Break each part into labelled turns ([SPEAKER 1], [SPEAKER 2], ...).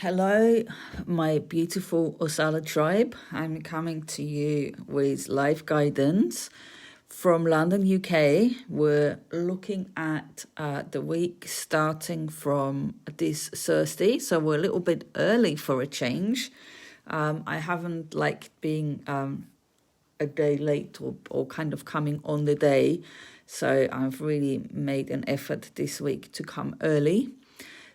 [SPEAKER 1] Hello, my beautiful Osala tribe. I'm coming to you with live guidance from London, UK. We're looking at the week starting from this Thursday, so we're a little bit early for a change. I haven't liked being a day late or kind of coming on the day, so I've really made an effort this week to come early.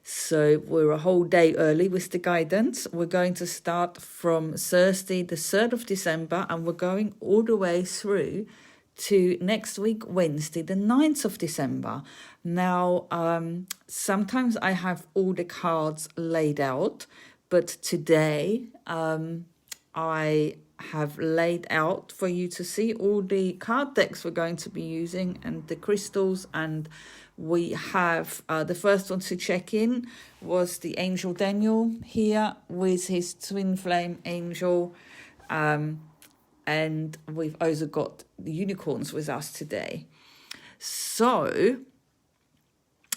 [SPEAKER 1] So we're a whole day early with the guidance. We're going to start from Thursday, the 3rd of December, and we're going all the way through to next week, Wednesday, the 9th of December. Now, sometimes I have all the cards laid out, but today I have laid out for you to see all the card decks we're going to be using and the crystals. And we have the first one to check in was the Angel Daniel here with his twin flame angel, and we've also got the unicorns with us today. So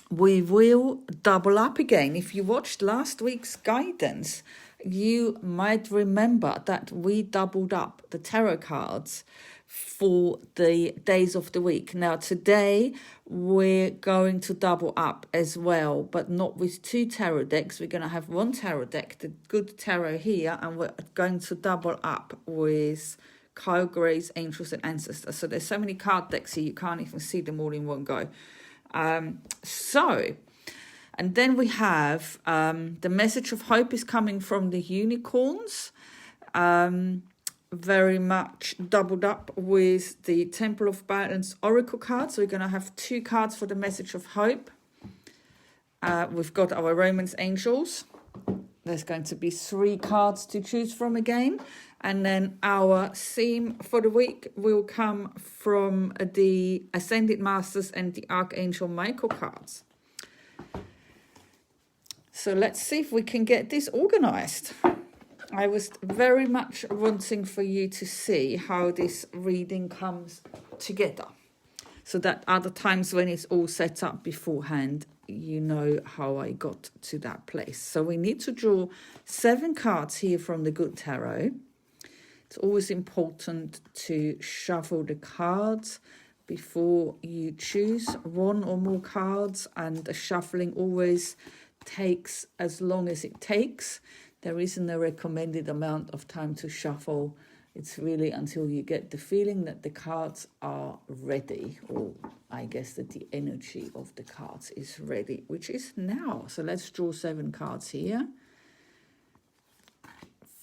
[SPEAKER 1] we will double up again. If you watched last week's guidance, you might remember that we doubled up the tarot cards for the days of the week. Now today we're going to double up as well, but not with two tarot decks. We're going to have one tarot deck, the Good Tarot here, and we're going to double up with Kyle Gray's Angels and Ancestors. So there's so many card decks here you can't even see them all in one go. And then we have the message of hope is coming from the unicorns, very much doubled up with the Temple of Balance Oracle cards. So we're going to have two cards for the message of hope. We've got our Romance Angels. There's going to be 3 cards to choose from again. And then our theme for the week will come from the Ascended Masters and the Archangel Michael cards. So let's see if we can get this organized. I was very much wanting for you to see how this reading comes together, so that other times when it's all set up beforehand, you know how I got to that place. So we need to draw 7 cards here from the Good Tarot. It's always important to shuffle the cards before you choose one or more cards, and the shuffling always takes as long as it takes. There isn't a recommended amount of time to shuffle. It's really until you get the feeling that the cards are ready, or I guess that the energy of the cards is ready, which is now. So let's draw 7 cards here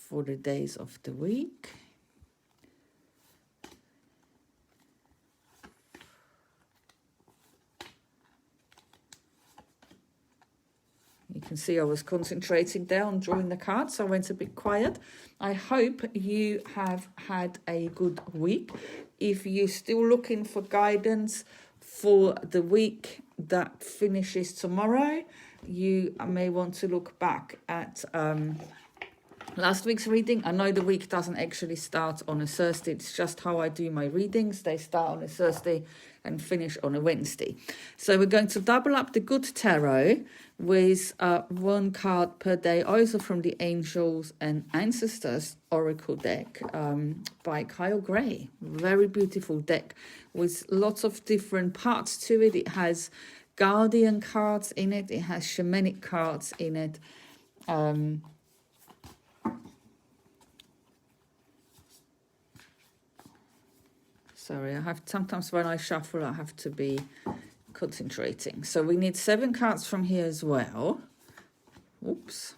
[SPEAKER 1] for the days of the week. You can see I was concentrating there on drawing the cards, so I went a bit quiet. I hope you have had a good week. If you're still looking for guidance for the week that finishes tomorrow, you may want to look back at last week's reading. I know the week doesn't actually start on a Thursday. It's just how I do my readings. They start on a Thursday and finish on a Wednesday. So we're going to double up the Good Tarot with 1 card per day, also from the Angels and Ancestors Oracle deck by Kyle Gray. Very beautiful deck with lots of different parts to it. It has Guardian cards in it. It has Shamanic cards in it. Sorry, sometimes when I shuffle, I have to be concentrating. So we need 7 cards from here as well. Oops.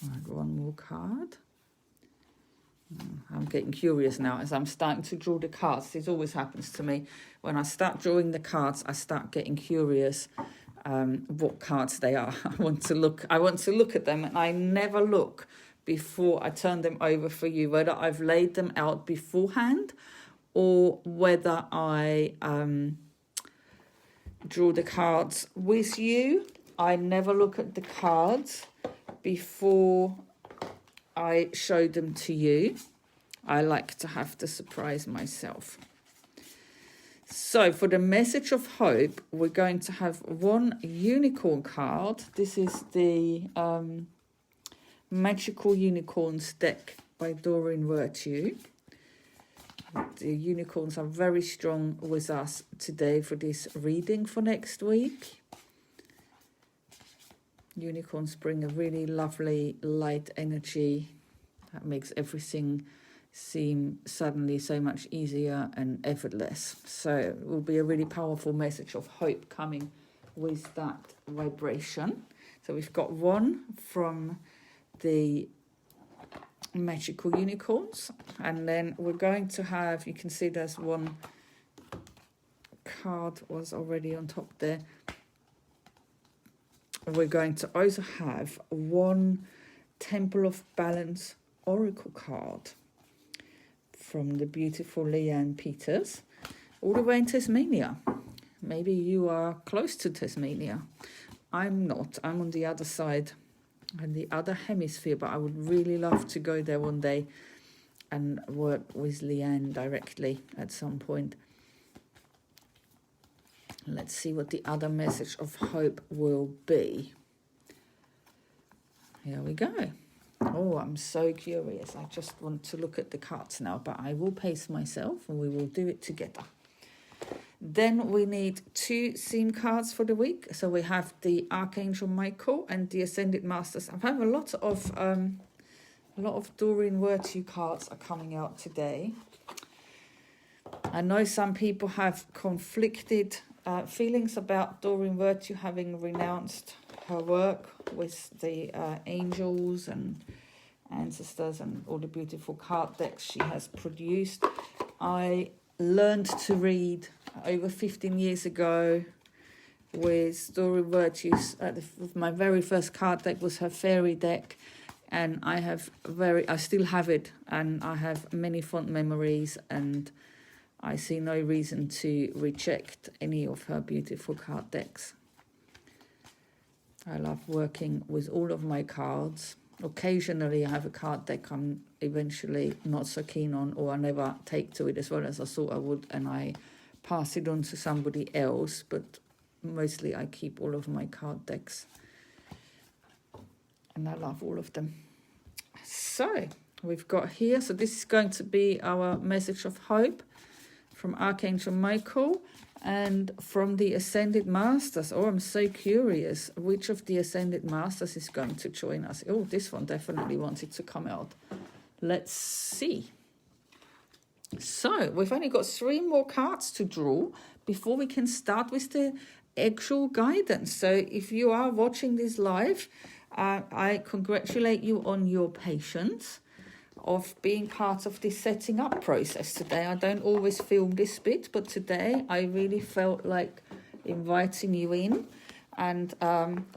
[SPEAKER 1] Right, 1 more card. I'm getting curious now as I'm starting to draw the cards. This always happens to me. When I start drawing the cards, I start getting curious what cards they are. I want to look at them, and I never look before I turn them over for you, whether I've laid them out beforehand or whether I draw the cards with you. I never look at the cards before I show them to you. I like to have the surprise myself. So for the message of hope, we're going to have one unicorn card. This is the Magical Unicorns deck by Doreen Virtue. The unicorns are very strong with us today for this reading for next week. Unicorns bring a really lovely light energy that makes everything seem suddenly so much easier and effortless. So it will be a really powerful message of hope coming with that vibration. So we've got one from the Magical Unicorns, and then we're going to have, you can see there's one card was already on top there. We're going to also have one Temple of Balance Oracle card from the beautiful Leanne Peters, all the way in Tasmania. Maybe you are close to Tasmania. I'm not. I'm on the other side, in the other hemisphere, but I would really love to go there one day and work with Leanne directly at some point. Let's see what the other message of hope will be. Here we go. Oh, I'm so curious. I just want to look at the cards now, but I will pace myself and we will do it together. Then we need 2 theme cards for the week. So we have the Archangel Michael and the Ascended Masters. I have a lot of Doreen Virtue cards are coming out today. I know some people have conflicted feelings about Doreen Virtue having renounced her work with the angels and ancestors and all the beautiful card decks she has produced. I learned to read over 15 years ago with Doreen Virtue's. My very first card deck was her fairy deck, and I still have it, and I have many fond memories, and I see no reason to reject any of her beautiful card decks. I love working with all of my cards. Occasionally I have a card deck I'm eventually not so keen on, or I never take to it as well as I thought I would, and I pass it on to somebody else, but mostly I keep all of my card decks. And I love all of them. So we've got here, so this is going to be our message of hope from Archangel Michael and from the Ascended Masters. Oh, I'm so curious which of the Ascended Masters is going to join us. Oh, this one definitely wanted to come out. Let's see. So we've only got 3 more cards to draw before we can start with the actual guidance. So if you are watching this live, I congratulate you on your patience of being part of this setting up process today. I don't always film this bit, but today I really felt like inviting you in, and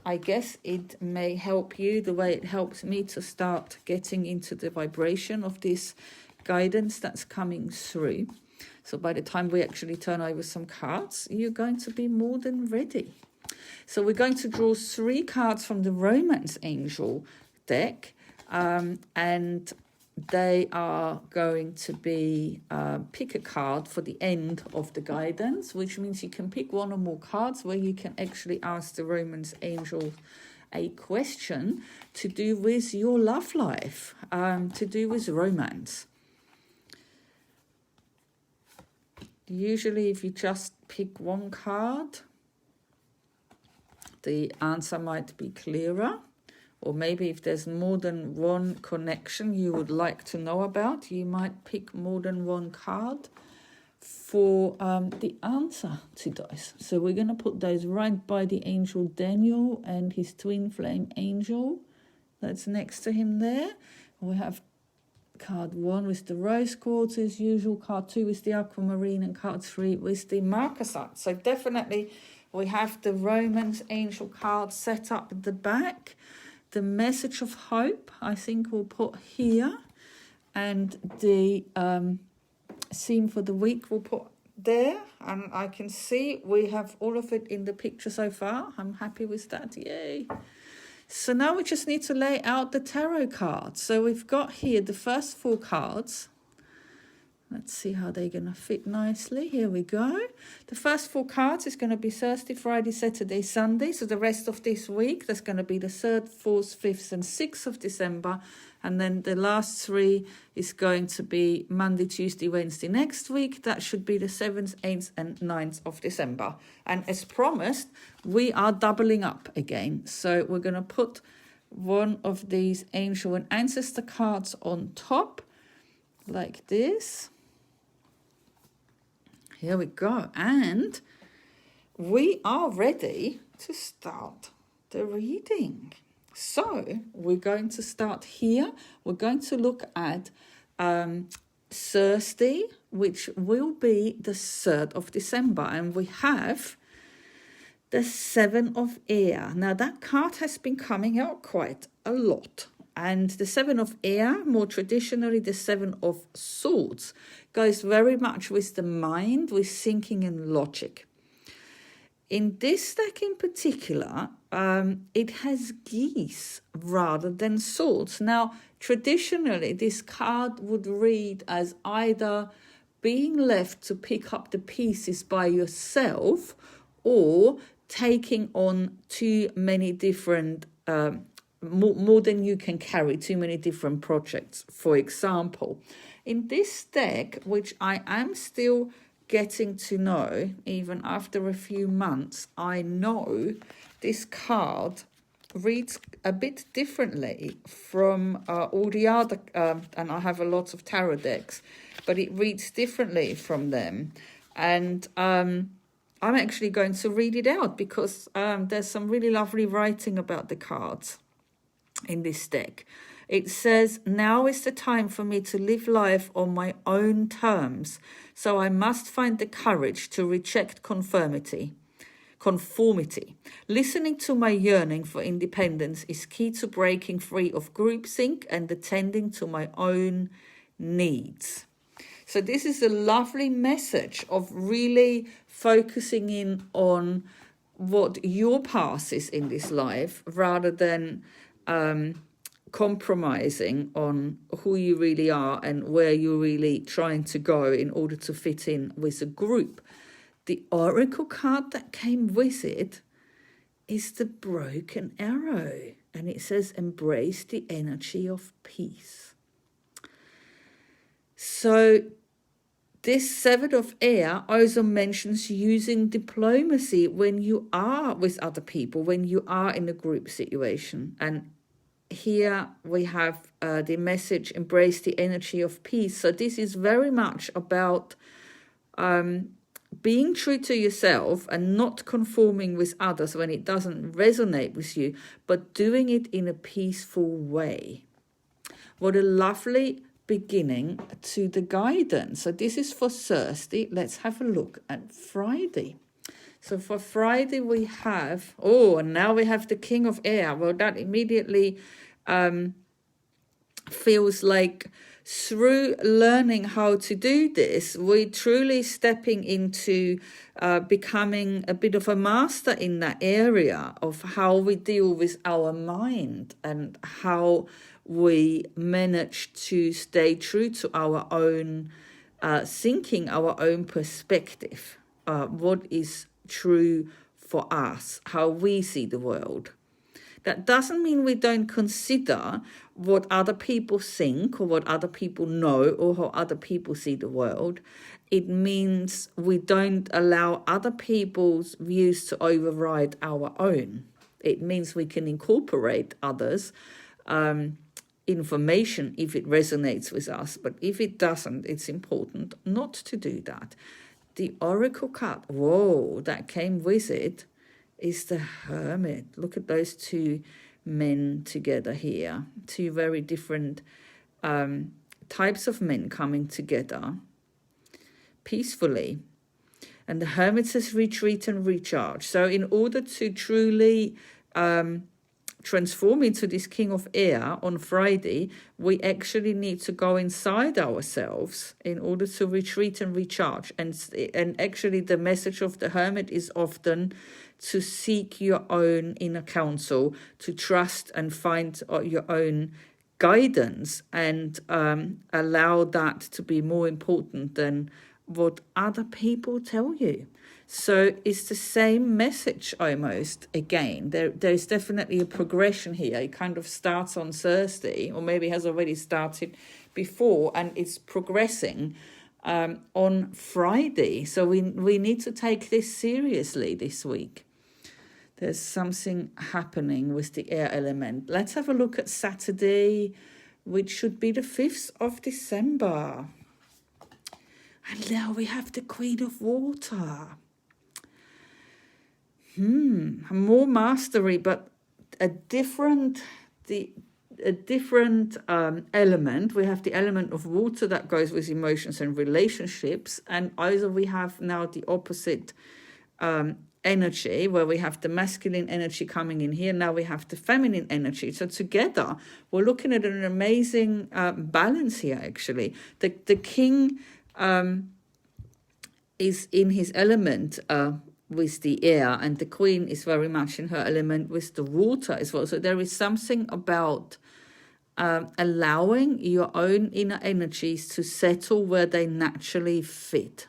[SPEAKER 1] I guess it may help you the way it helps me to start getting into the vibration of this guidance that's coming through. So by the time we actually turn over some cards, you're going to be more than ready. So we're going to draw 3 cards from the Romance Angel deck, and they are going to be pick a card for the end of the guidance, which means you can pick 1 or more cards where you can actually ask the Romance Angel a question to do with your love life, to do with romance. Usually if you just pick 1 card, the answer might be clearer. Or maybe if there's more than 1 connection you would like to know about, you might pick more than 1 card for the answer to those. So we're going to put those right by the angel Daniel and his twin flame angel that's next to him there. We have card 1 with the rose quartz as usual, card 2 with the aquamarine, and card 3 with the marcasite. So definitely we have the Romance Angel card set up at the back. The message of hope, I think we'll put here, and the theme for the week we'll put there. And I can see we have all of it in the picture so far. I'm happy with that. Yay. So now we just need to lay out the tarot cards. So we've got here the first 4 cards. Let's see how they're going to fit nicely. Here we go. The first 4 cards is going to be Thursday, Friday, Saturday, Sunday. So the rest of this week, that's going to be the 3rd, 4th, 5th and 6th of December. And then the last 3 is going to be Monday, Tuesday, Wednesday next week. That should be the 7th, 8th and 9th of December. And as promised, we are doubling up again. So we're going to put one of these Angel and Ancestor cards on top like this. Here we go. And we are ready to start the reading. So we're going to start here. We're going to look at Thursday, which will be the 3rd of December. And we have the 7 of Air. Now that card has been coming out quite a lot. And the 7 of Air, more traditionally the 7 of Swords, goes very much with the mind, with thinking and logic. In this deck in particular, it has geese rather than swords. Now, traditionally, this card would read as either being left to pick up the pieces by yourself or taking on too many different more than you can carry, too many different projects, for example. In this deck, which I am still getting to know, even after a few months, I know this card reads a bit differently from all the other, and I have a lot of tarot decks, but it reads differently from them. And I'm actually going to read it out because there's some really lovely writing about the cards in this deck. It says, now is the time for me to live life on my own terms, so I must find the courage to reject conformity. Listening to my yearning for independence is key to breaking free of groupthink and attending to my own needs. So this is a lovely message of really focusing in on what your path is in this life rather than compromising on who you really are and where you're really trying to go in order to fit in with a group. The oracle card that came with it is the broken arrow, and it says embrace the energy of peace. So this 7 of Air also mentions using diplomacy when you are with other people, when you are in a group situation. And here we have the message, embrace the energy of peace. So this is very much about being true to yourself and not conforming with others when it doesn't resonate with you, but doing it in a peaceful way. What a lovely beginning to the guidance. So this is for Thursday. Let's have a look at Friday. So for Friday we have, and now we have the King of Air. Well, that immediately feels like through learning how to do this, we're truly stepping into becoming a bit of a master in that area of how we deal with our mind and how we manage to stay true to our own thinking, our own perspective, what is true for us, how we see the world. That doesn't mean we don't consider what other people think or what other people know or how other people see the world. It means we don't allow other people's views to override our own. It means we can incorporate others' information if it resonates with us. But if it doesn't, it's important not to do that. The oracle card, that came with it, is the Hermit. Look at those two men together here. Two very different types of men coming together peacefully. And the Hermit says retreat and recharge. So in order to truly transform into this King of Air on Friday, we actually need to go inside ourselves in order to retreat and recharge. And actually the message of the Hermit is often to seek your own inner counsel, to trust and find your own guidance, and allow that to be more important than what other people tell you. So it's the same message almost again. There's definitely a progression here. It kind of starts on Thursday, or maybe has already started before, and it's progressing on Friday. So we need to take this seriously this week. There's something happening with the air element. Let's have a look at Saturday, which should be the 5th of December. And now we have the Queen of Water. More mastery, but a different element. We have the element of water that goes with emotions and relationships, and either we have now the opposite energy, where we have the masculine energy coming in here. Now we have the feminine energy. So together, we're looking at an amazing balance here, actually. The king is in his element with the air, and the queen is very much in her element with the water as well. So there is something about allowing your own inner energies to settle where they naturally fit.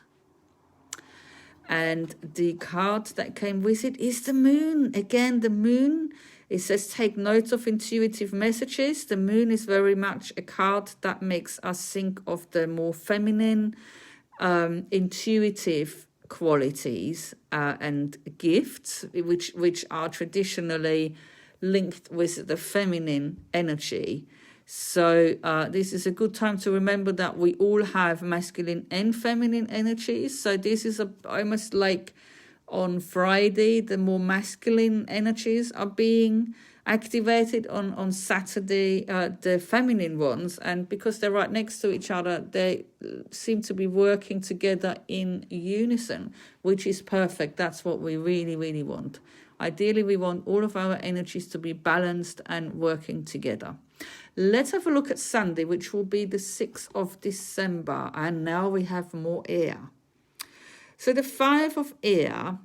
[SPEAKER 1] And the card that came with it is the moon. Again, the moon, it says take note of intuitive messages. The moon is very much a card that makes us think of the more feminine, intuitive qualities and gifts, which are traditionally linked with the feminine energy. So this is a good time to remember that we all have masculine and feminine energies. So this is almost like on Friday, the more masculine energies are being activated. On Saturday, the feminine ones. And because they're right next to each other, they seem to be working together in unison, which is perfect. That's what we really, really want. Ideally, we want all of our energies to be balanced and working together. Let's have a look at Sunday, which will be the 6th of December. And now we have more air. So the 5 of air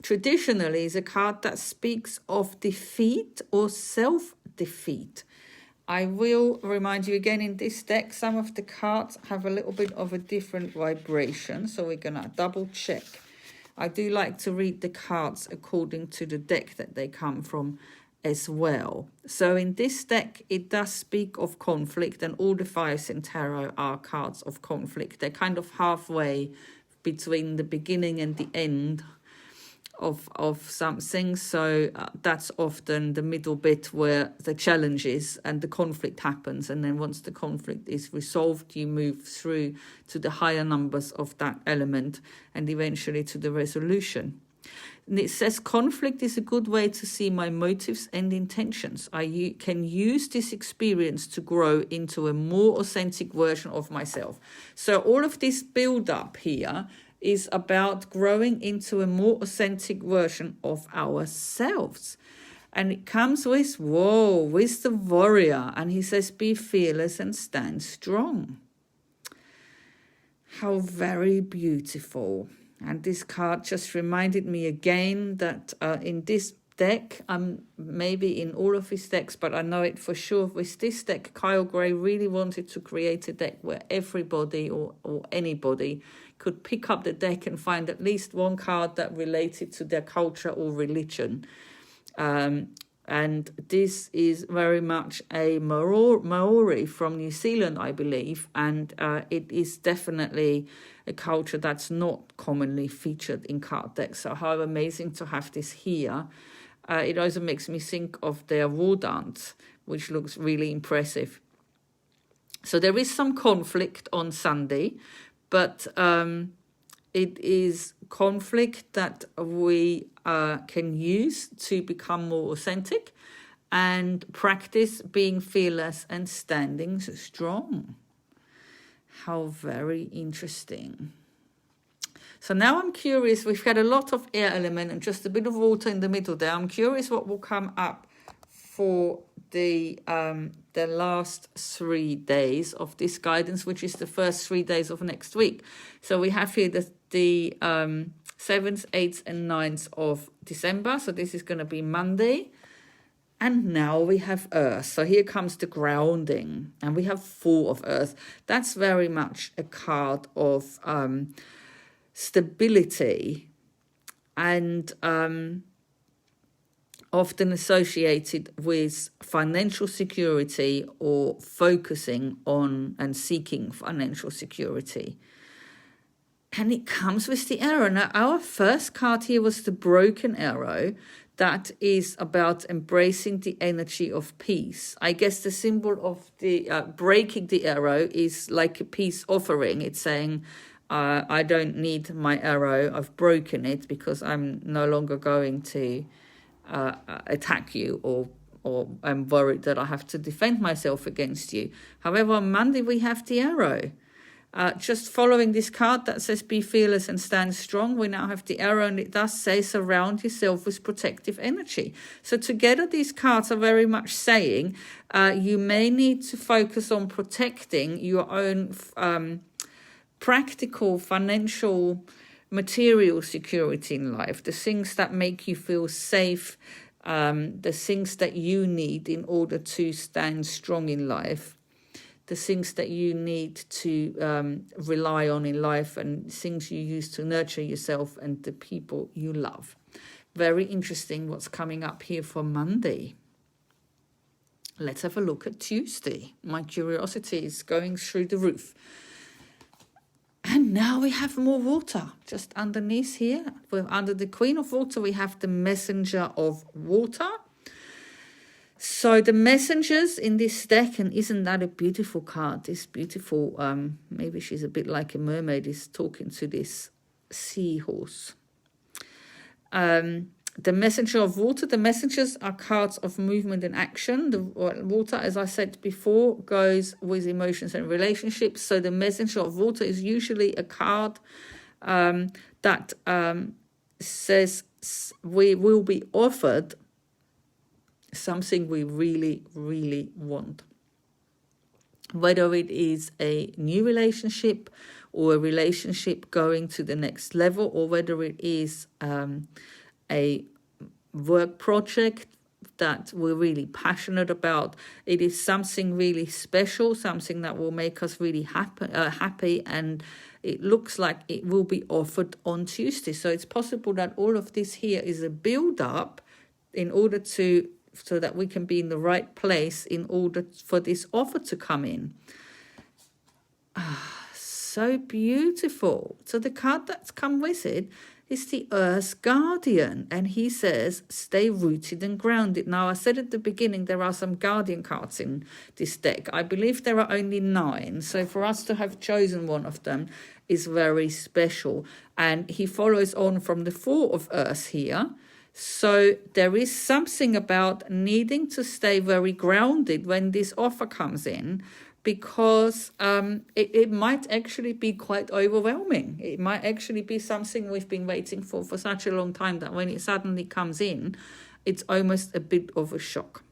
[SPEAKER 1] traditionally is a card that speaks of defeat or self-defeat. I will remind you again, in this deck, some of the cards have a little bit of a different vibration. So we're going to double check. I do like to read the cards according to the deck that they come from as well. So in this deck, it does speak of conflict, and all the fives in tarot are cards of conflict. They're kind of halfway between the beginning and the end of something. So that's often the middle bit where the challenge is and the conflict happens. And then once the conflict is resolved, you move through to the higher numbers of that element and eventually to the resolution. And it says conflict is a good way to see my motives and intentions. I can use this experience to grow into a more authentic version of myself. So all of this build up here is about growing into a more authentic version of ourselves. And it comes with, with the warrior. And he says, be fearless and stand strong. How very beautiful. And this card just reminded me again that in this deck, maybe in all of his decks, but I know it for sure with this deck, Kyle Gray really wanted to create a deck where everybody or anybody could pick up the deck and find at least one card that related to their culture or religion. And this is very much a Maori from New Zealand, I believe, and it is definitely a culture that's not commonly featured in card decks. So how amazing to have this here. It also makes me think of their war dance, which looks really impressive. So there is some conflict on Sunday, but it is conflict that we can use to become more authentic and practice being fearless and standing strong. How very interesting. So now I'm curious, we've got a lot of air element and just a bit of water in the middle there. I'm curious what will come up for the last 3 days of this guidance, which is the first 3 days of next week. So we have here the 7th, 8th and 9th of December. So this is going to be Monday. And now we have Earth. So here comes the grounding. And we have 4 of Earth. That's very much a card of stability and often associated with financial security or focusing on and seeking financial security. And it comes with the arrow. Now, our first card here was the broken arrow. That is about embracing the energy of peace. I guess the symbol of the breaking the arrow is like a peace offering. It's saying, I don't need my arrow. I've broken it because I'm no longer going to attack you, or I'm worried that I have to defend myself against you. However, on Monday we have the arrow. Just following this card that says be fearless and stand strong, we now have the arrow, and it does say surround yourself with protective energy. So together these cards are very much saying you may need to focus on protecting your own practical, financial, material security in life, the things that make you feel safe, the things that you need in order to stand strong in life, the things that you need to rely on in life, and things you use to nurture yourself and the people you love. Very interesting what's coming up here for Monday. Let's have a look at Tuesday. My curiosity is going through the roof. And now we have more water just underneath here. Under the Queen of Water, we have the Messenger of Water. So the messengers in this deck, and isn't that a beautiful card? This beautiful, maybe she's a bit like a mermaid, is talking to this seahorse. The Messenger of Water, the messengers are cards of movement and action. The water, as I said before, goes with emotions and relationships. So the Messenger of Water is usually a card that says we will be offered something we really, really want. Whether it is a new relationship or a relationship going to the next level, or whether it is a work project that we're really passionate about. It is something really special, something that will make us really happy, and it looks like it will be offered on Tuesday. So it's possible that all of this here is a build-up in order to, so that we can be in the right place in order for this offer to come in. So beautiful. So the card that's come with it is the Earth's Guardian, and he says stay rooted and grounded. Now, I said at the beginning there are some Guardian cards in this deck. I believe there are only 9, so for us to have chosen one of them is very special. And he follows on from the 4 of Earth here. So there is something about needing to stay very grounded when this offer comes in, because it might actually be quite overwhelming. It might actually be something we've been waiting for such a long time that when it suddenly comes in, it's almost a bit of a shock.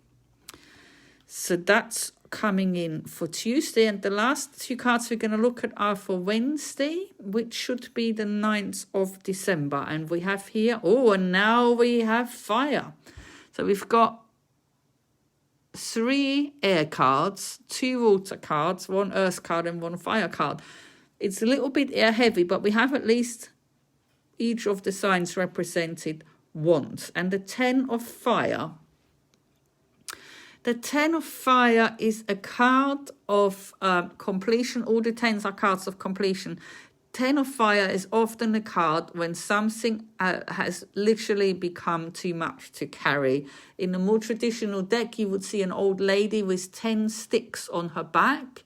[SPEAKER 1] So that's coming in for Tuesday. And the last 2 cards we're going to look at are for Wednesday, which should be the 9th of December. And we have here, and now we have fire. So we've got 3 air cards, 2 water cards, 1 earth card and 1 fire card. It's a little bit air heavy, but we have at least each of the signs represented once. And the 10 of fire. The 10 of fire is a card of completion. All the 10s are cards of completion. 10 of fire is often a card when something has literally become too much to carry. In a more traditional deck, you would see an old lady with 10 sticks on her back,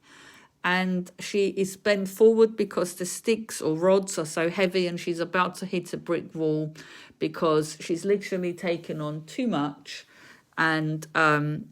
[SPEAKER 1] and she is bent forward because the sticks or rods are so heavy, and she's about to hit a brick wall because she's literally taken on too much, and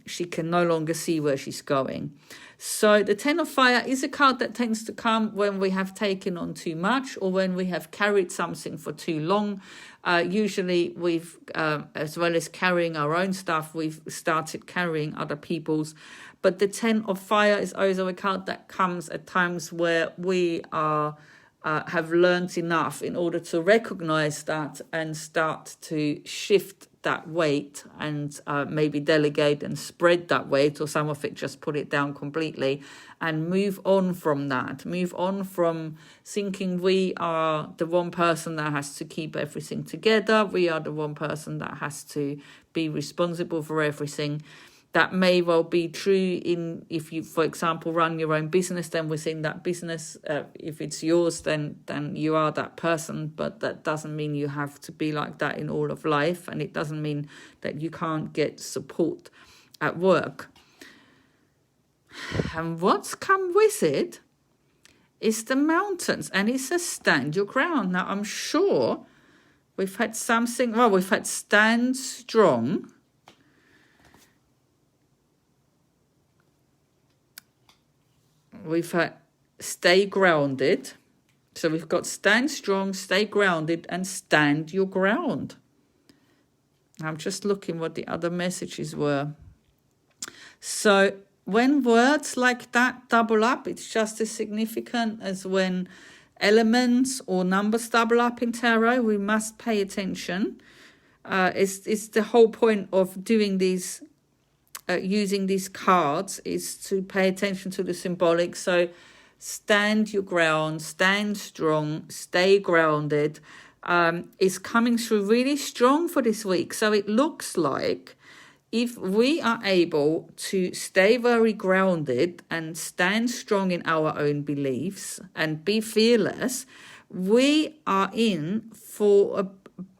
[SPEAKER 1] she can no longer see where she's going. So the 10 of fire is a card that tends to come when we have taken on too much, or when we have carried something for too long. Usually we've, as well as carrying our own stuff, we've started carrying other people's. But the 10 of fire is also a card that comes at times where we are have learned enough in order to recognize that and start to shift that weight and maybe delegate and spread that weight, or some of it just put it down completely and move on from that. Move on from thinking we are the one person that has to keep everything together. We are the one person that has to be responsible for everything. That may well be true if you, for example, run your own business, then within that business, if it's yours, then you are that person. But that doesn't mean you have to be like that in all of life. And it doesn't mean that you can't get support at work. And what's come with it is the mountains. And it says stand your ground. Now, I'm sure we've had something, well, we've had stand strong. We've had stay grounded. So we've got stand strong, stay grounded, and stand your ground. I'm just looking what the other messages were. So when words like that double up, it's just as significant as when elements or numbers double up in tarot. We must pay attention. It's the whole point of doing these using these cards is to pay attention to the symbolic. So stand your ground, stand strong, stay grounded is coming through really strong for this week. So it looks like if we are able to stay very grounded and stand strong in our own beliefs and be fearless, we are in for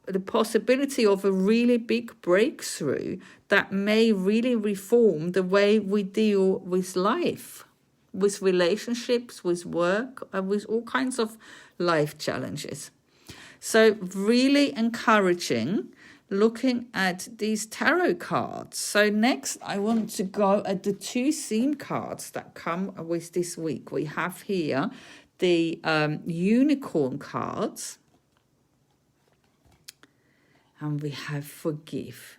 [SPEAKER 1] the possibility of a really big breakthrough that may really reform the way we deal with life, with relationships, with work, and with all kinds of life challenges. So really encouraging looking at these tarot cards. So next I want to go at the two theme cards that come with this week. We have here the unicorn cards. And we have forgive.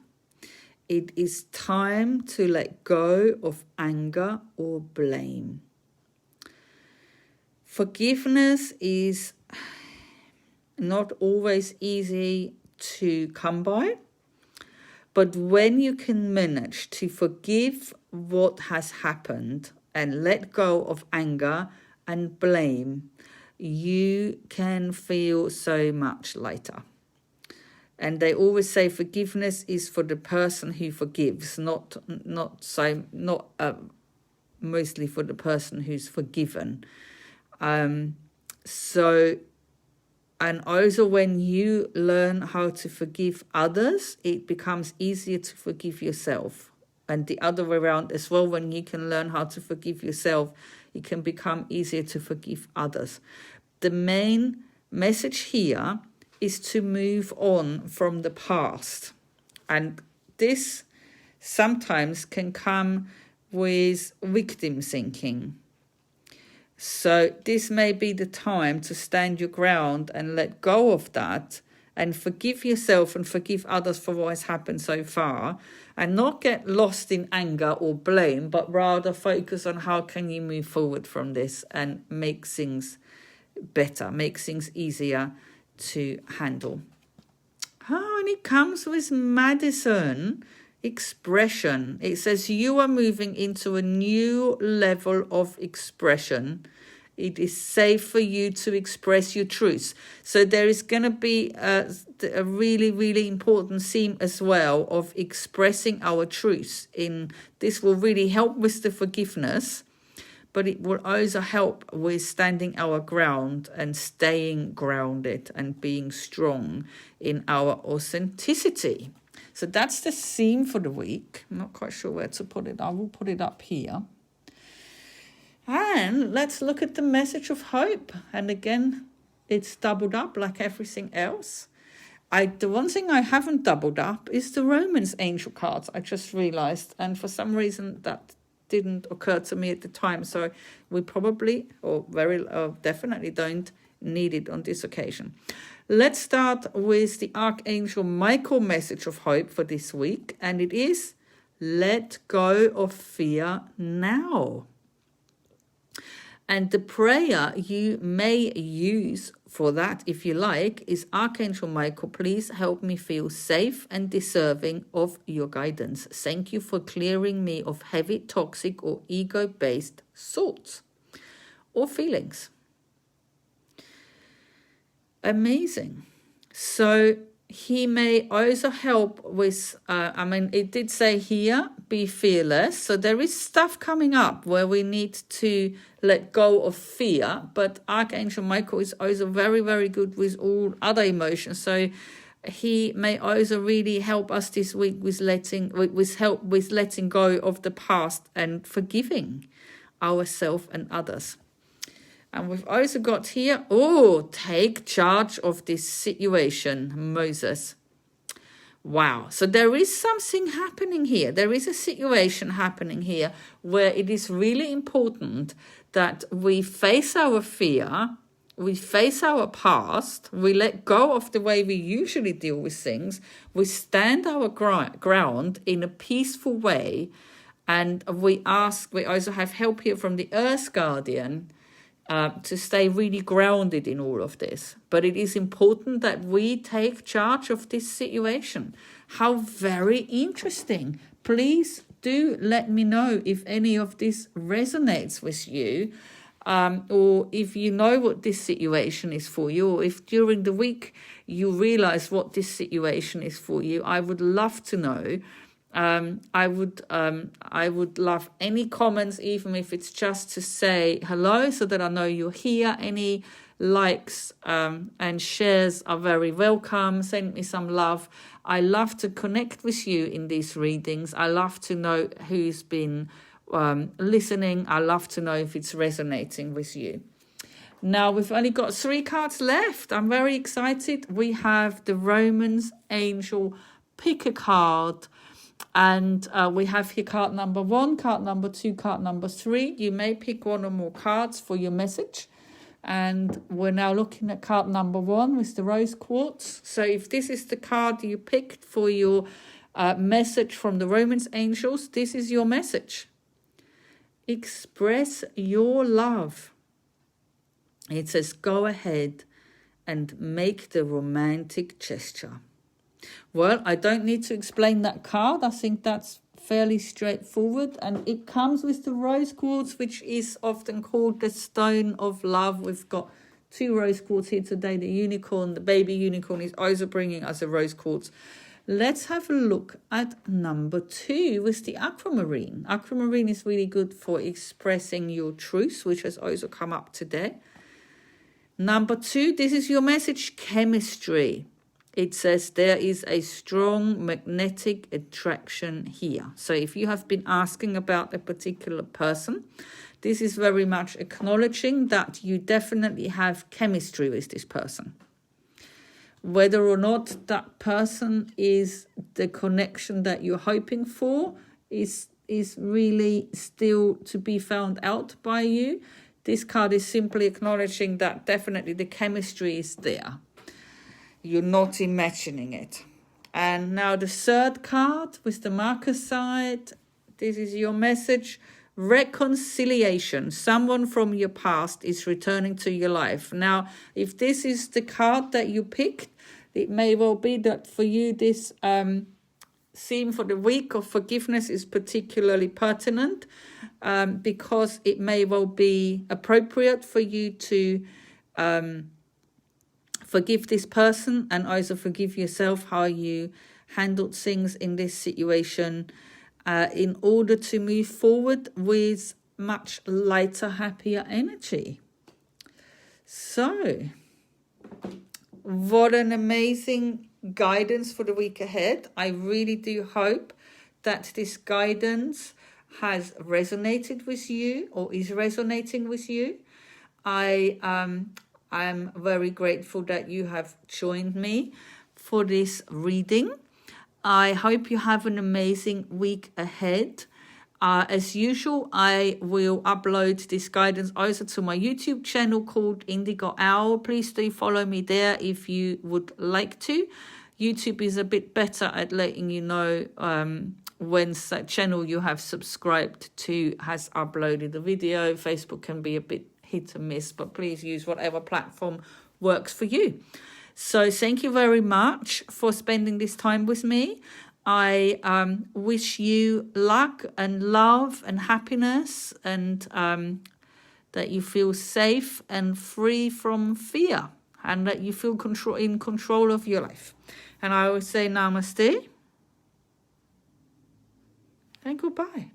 [SPEAKER 1] It is time to let go of anger or blame. Forgiveness is not always easy to come by, but when you can manage to forgive what has happened and let go of anger and blame, you can feel so much lighter. And they always say forgiveness is for the person who forgives, not mostly for the person who's forgiven. And also when you learn how to forgive others, it becomes easier to forgive yourself. And the other way around as well, when you can learn how to forgive yourself, it can become easier to forgive others. The main message here is to move on from the past. And this sometimes can come with victim thinking. So this may be the time to stand your ground and let go of that and forgive yourself and forgive others for what has happened so far, and not get lost in anger or blame, but rather focus on how can you move forward from this and make things better, make things easier to handle. And it comes with Madison expression. It says you are moving into a new level of expression. It is safe for you to express your truth. So there is going to be a really, really important theme as well of expressing our truth. This will really help with the forgiveness, but it will also help with standing our ground and staying grounded and being strong in our authenticity. So that's the theme for the week. I'm not quite sure where to put it. I will put it up here. And let's look at the message of hope. And again, it's doubled up like everything else. The one thing I haven't doubled up is the Romance angel cards. I just realized. And for some reason that didn't occur to me at the time, so we probably definitely don't need it on this occasion. Let's start with the Archangel Michael message of hope for this week, and it is let go of fear now. And the prayer you may use for that, if you like, is Archangel Michael, please help me feel safe and deserving of your guidance. Thank you for clearing me of heavy, toxic, or ego-based thoughts or feelings. Amazing. So he may also help with, it did say here, be fearless. So there is stuff coming up where we need to let go of fear. But Archangel Michael is also very, very good with all other emotions. So he may also really help us this week with letting go of the past and forgiving ourselves and others. And we've also got here, take charge of this situation, Moses. Wow. So there is something happening here. There is a situation happening here where it is really important that we face our fear, we face our past, we let go of the way we usually deal with things, we stand our ground in a peaceful way, and we also have help here from the Earth Guardian, to stay really grounded in all of this. But it is important that we take charge of this situation. How very interesting. Please do let me know if any of this resonates with you, or if you know what this situation is for you, or if during the week you realize what this situation is for you. I would love to know. I would love any comments, even if it's just to say hello, so that I know you're here. Any likes and shares are very welcome. Send me some love. I love to connect with you in these readings. I love to know who's been listening. I love to know if it's resonating with you. Now, we've only got 3 cards left. I'm very excited. We have the Romance Angel. Pick a card. And we have here card number 1, card number 2, card number 3. You may pick one or more cards for your message. And we're now looking at card number 1 with the rose quartz. So if this is the card you picked for your message from the Romance Angels, this is your message. Express your love. It says, go ahead and make the romantic gesture. Well, I don't need to explain that card. I think that's fairly straightforward. And it comes with the rose quartz, which is often called the stone of love. We've got 2 rose quartz here today. The unicorn, the baby unicorn, is also bringing us a rose quartz. Let's have a look at number 2 with the aquamarine. Aquamarine is really good for expressing your truth, which has also come up today. Number 2, this is your message, chemistry. It says there is a strong magnetic attraction here. So if you have been asking about a particular person, this is very much acknowledging that you definitely have chemistry with this person. Whether or not that person is the connection that you're hoping for is really still to be found out by you. This card is simply acknowledging that definitely the chemistry is there. You're not imagining it. And now the 3rd card with the marker side. This is your message. Reconciliation. Someone from your past is returning to your life. Now, if this is the card that you picked, it may well be that for you this theme for the week of forgiveness is particularly pertinent, because it may well be appropriate for you to forgive this person and also forgive yourself how you handled things in this situation, in order to move forward with much lighter, happier energy. So, what an amazing guidance for the week ahead. I really do hope that this guidance has resonated with you or is resonating with you. I'm very grateful that you have joined me for this reading. I hope you have an amazing week ahead. As usual, I will upload this guidance also to my YouTube channel called Indigo Owl. Please do follow me there if you would like to. YouTube is a bit better at letting you know when that channel you have subscribed to has uploaded a video. Facebook can be a bit hit and miss, but please use whatever platform works for you. So thank you very much for spending this time with me. I wish you luck and love and happiness, and that you feel safe and free from fear, and that you feel in control of your life. And I always say namaste and goodbye.